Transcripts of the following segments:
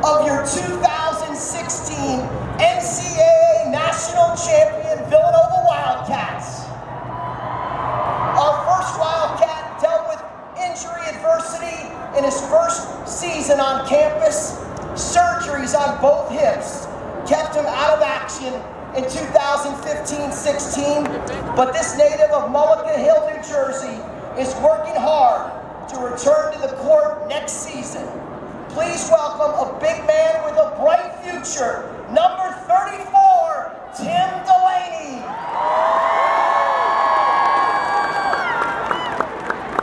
of your 2016 NCAA National Champion Villanova Wildcats. Our first Wildcat dealt with injury adversity in his first season on campus. Surgeries on both hips kept him out of action in 2015-16, but this native of Mulligan Hill, New Jersey is working hard to return to the court next season. Please welcome a big man with a bright future, number 34, Tim Delaney.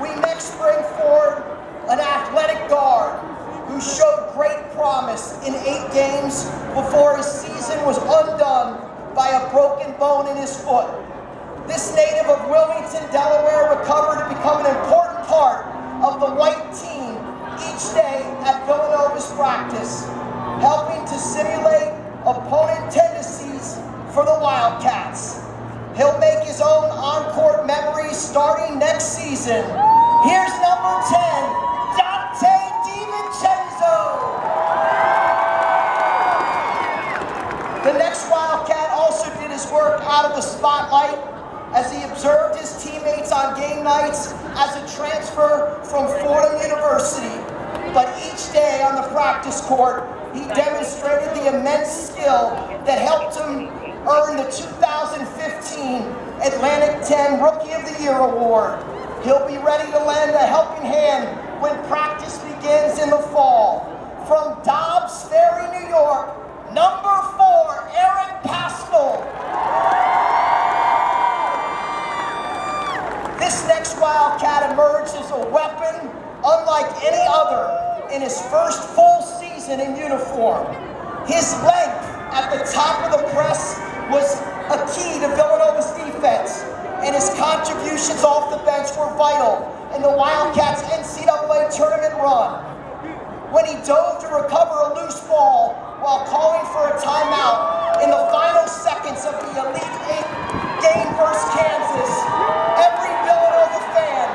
We next bring forward an athletic guard who showed great promise in 8 games before his season was undone by a broken bone in his foot. This native of Wilmington, Delaware recovered to become an important part of the white team each day at Villanova's practice, helping to simulate opponent tendencies for the Wildcats. He'll make his own on-court memories starting next season. Here's number 10, Dante DiVincenzo. The next Wildcat also did his work out of the spotlight as he observed his teammates on game nights as a transfer from Fordham University. But each day on the practice court, he demonstrated the immense skill that helped him earn the 2015 Atlantic 10 Rookie of the Year award. He'll be ready to lend a helping hand when practice begins in the fall. From Dobbs Ferry, New York, number 4, Eric Pascal. This next Wildcat emerged as a weapon unlike any other in his first full season in uniform. His length at the top of the press was a key to Villanova's defense, and his contributions off the bench were vital in the Wildcats' NCAA tournament run. When he dove to recover a loose ball while calling for a timeout in the final seconds of the Elite 8 game versus Kansas, every Villanova fan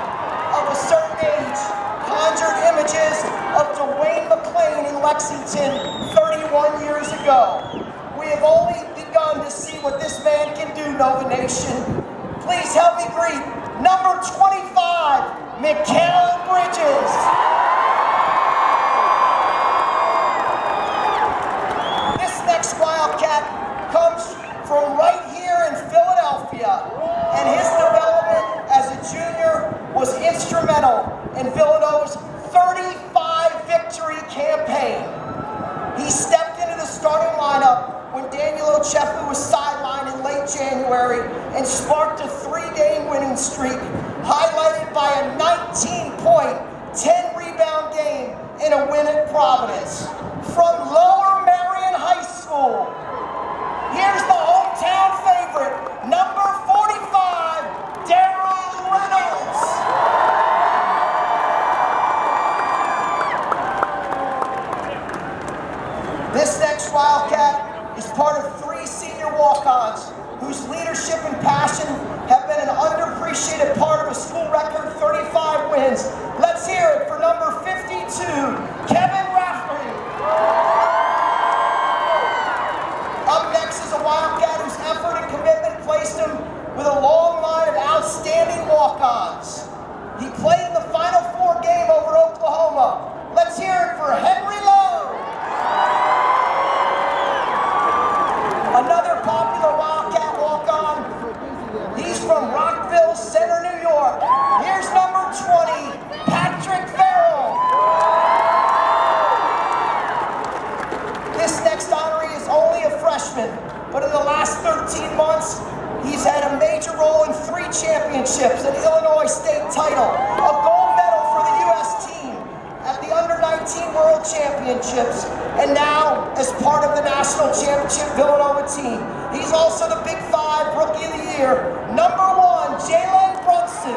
of a certain age conjured images of Dwayne McClain in Lexington 31 years ago. We have only begun to see what this man can do, Nova Nation. Please help me greet number 25, Mikael Bridges. This next Wildcat comes from right here in Philadelphia, and his development as a junior was instrumental in Villanova's 35 victory campaign. He stepped into the starting lineup when Daniel Ochefu was sidelined in late January and sparked a 3-game winning streak, highlighted by a 19-point, 10-rebound game in a win at Providence. From Lower Marion High School, here's the hometown favorite, number 45, Daryl Reynolds. This next Wildcat is part of 3 senior walk-ons whose leadership and passion have been an underappreciated part of a school record 35 wins. Let's hear it for number 52, Kevin Rafferty. Up next is a Wildcat whose effort and commitment placed him with a long line of outstanding walk-ons. He played in the Final Four game over Oklahoma. Let's hear it for Henry Lowe. Another popular Wildcat walk-on. He's from Rockville Center, New York. Here's number 20, Patrick Farrell. This next honoree is only a freshman, but in the last 13 months, he's had a major role in 3 championships, an Illinois state title, a gold medal for the U.S. team at the Under-19 World Championships, and now as part of the National Championship Villanova team. He's also the Big 5 Rookie of the Year, number 1, Jalen Brunson.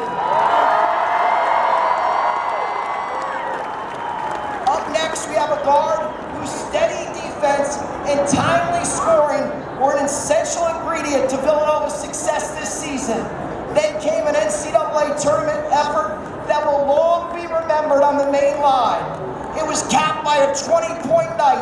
Up next, we have a guard whose steady defense and timely scoring were an essential ingredient to Villanova's success this season. Then came an NCAA tournament effort that will long be remembered on the main line. It was capped by a 20-point night,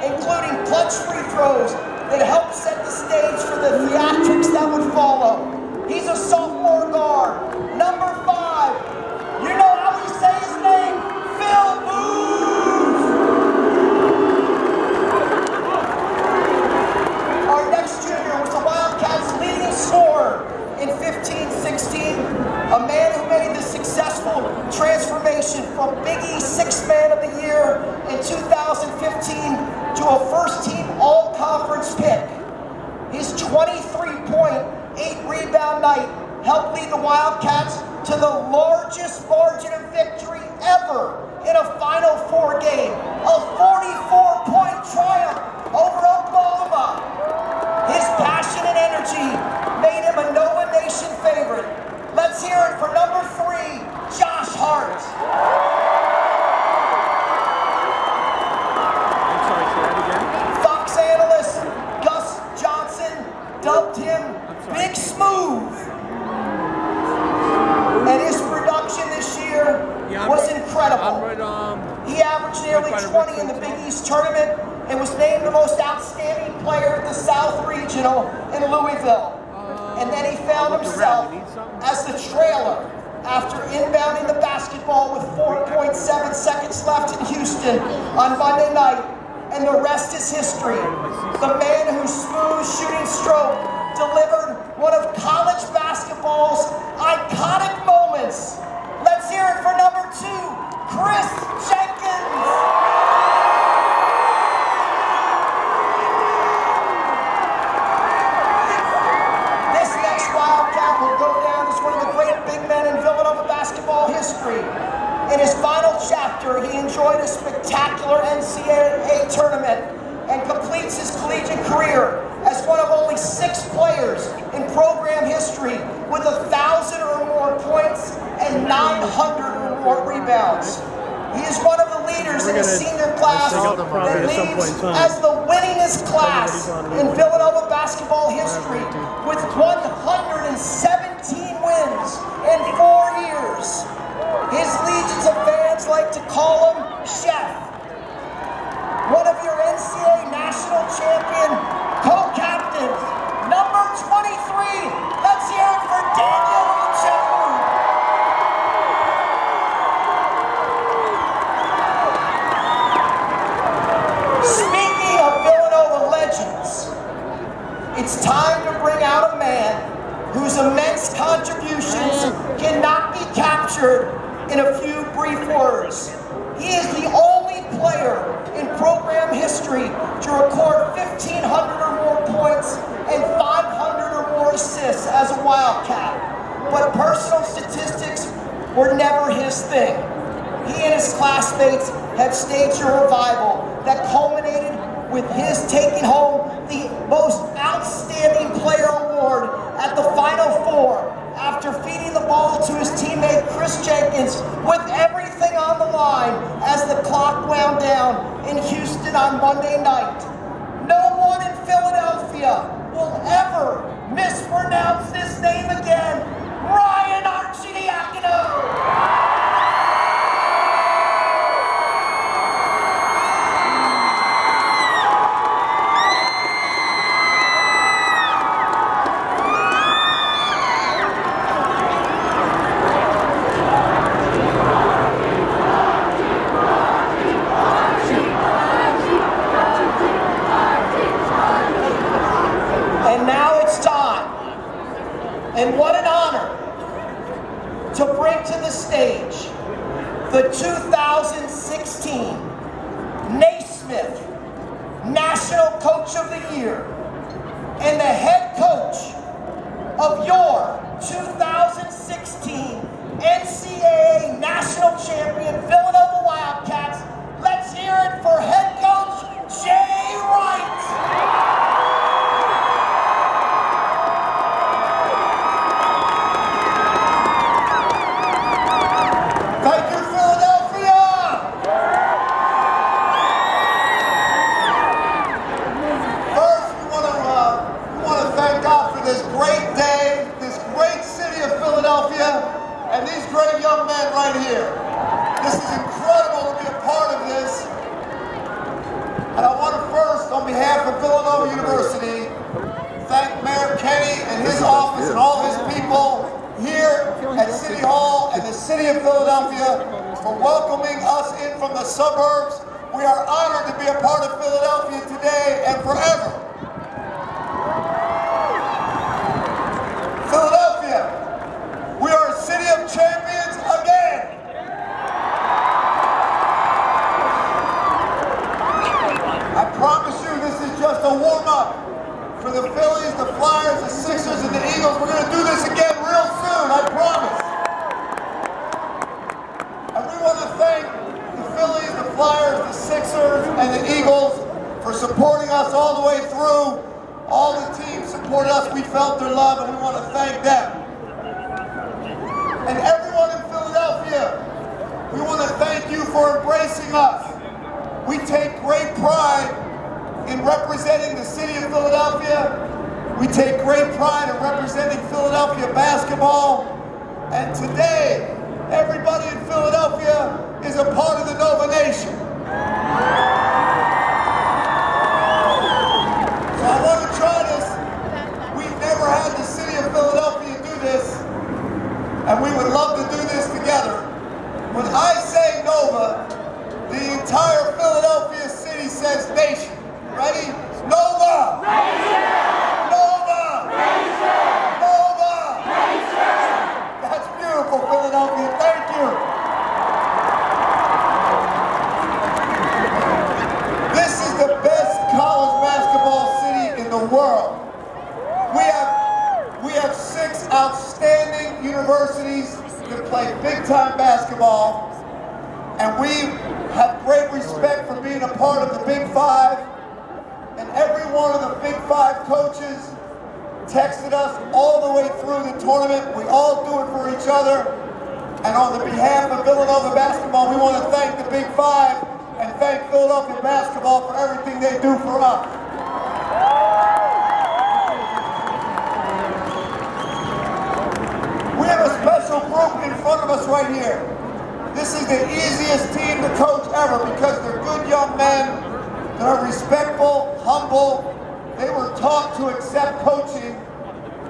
including clutch free throws that helped set the stage for the theatrics that would follow. He's a sophomore guard, number 5. You know how we say his name? Phil Booth! Our next junior was the Wildcats' leading scorer in 15-16, a man who made the successful transformation from Big East Sixth Man of the Year in 2015 to a first-team all-conference pick. His 23-point, 8-rebound night helped lead the Wildcats to the largest margin of victory ever in a Final Four game, a 44-point triumph over Oklahoma. His passion and energy made him a Nova Nation favorite. Let's hear it for number 3, Josh Hart. Fox analyst Gus Johnson dubbed him Big Smooth. And his production this year was incredible. He averaged nearly 20 in the Big East tournament and was named the most outstanding player at the South Regional in Louisville. And then he found himself as the trailer after inbounding the basketball with 4.7 seconds left in Houston on Monday night. And the rest is history. The man whose smooth shooting stroke delivered one of college basketball's iconic moments. Let's hear it for number 2, Chris Jenkins. History. In his final chapter, he enjoyed a spectacular NCAA tournament and completes his collegiate career as one of only 6 players in program history with 1,000 or more points and 900 or more rebounds. He is one of the leaders in his senior class that leads as the winningest class in Villanova basketball history with 117 wins in 4 years. His legions of fans like to call him Chef. One of your NCAA national champion co-captains, number 23. Let's hear it for Daniel Uchefu. Speaking of Villanova legends, it's time to bring out a man whose immense contributions cannot be captured in a few brief words. He is the only player in program history to record 1,500 or more points and 500 or more assists as a Wildcat. But personal statistics were never his thing. He and his classmates have staged a revival that culminated with his taking home the most outstanding player award at the Final Four after feeding the ball to his teammate Chris Jenkins with everything on the line as the clock wound down in Houston on Monday night. No one in Philadelphia will ever mispronounce this name again. Ryan Arcidiacono! And what an honor to bring to the stage the 2016 Naismith National Coach of the Year and the head coach of your 2016 NCAA National Champion Villanova Wildcats. Let's hear it for head coach Jay Wright. This great day, this great city of Philadelphia, and these great young men right here. This is And I want to first, on behalf of Villanova University, thank Mayor Kenny and his office and all his people here at City Hall and the city of Philadelphia for welcoming us in from the suburbs. We are honored to be a part of Philadelphia today and forever. Philadelphia, we are a city of champions again. I promise you this is just a warm-up for the Phillies, the Flyers, the Sixers, and the Eagles. We're going to do this again real soon, I promise. And we want to thank the Phillies, the Flyers, the Sixers, and the Eagles for supporting us all the way through. All the teams supported us. We felt their love, and we want to thank them. And everyone in Philadelphia, we want to thank you for embracing us. We take great pride in representing the city of Philadelphia. We take great pride in representing Philadelphia basketball. And today, everybody in Philadelphia is a part of the Nova Nation. So I want to try this. We've never had the city of Philadelphia do this, and we would love to do this together. When I say Nova, the entire Philadelphia city says nation. Ready? Nova! Nation! Nova! Nation! Nova! Nation! That's beautiful, Philadelphia. Thank you. This is the best college basketball city in the world. We have 6 outstanding universities that play big-time basketball, and we have great respect for being a part of the Big Five. And every one of the Big Five coaches texted us all the way through the tournament. We all do it for each other. And on the behalf of Villanova basketball, we want to thank the Big Five and thank Philadelphia basketball for everything they do for us. We have a special group in front of us right here. This is the easiest team to coach ever because they're good young men. They're respectful, humble. They were taught to accept coaching,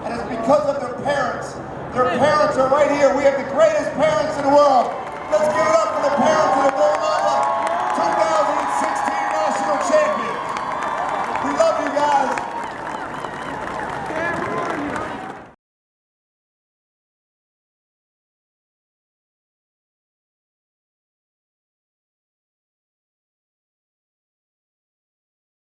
and it's because of their parents. Their parents are right here. We have the greatest parents in the world. Let's give it up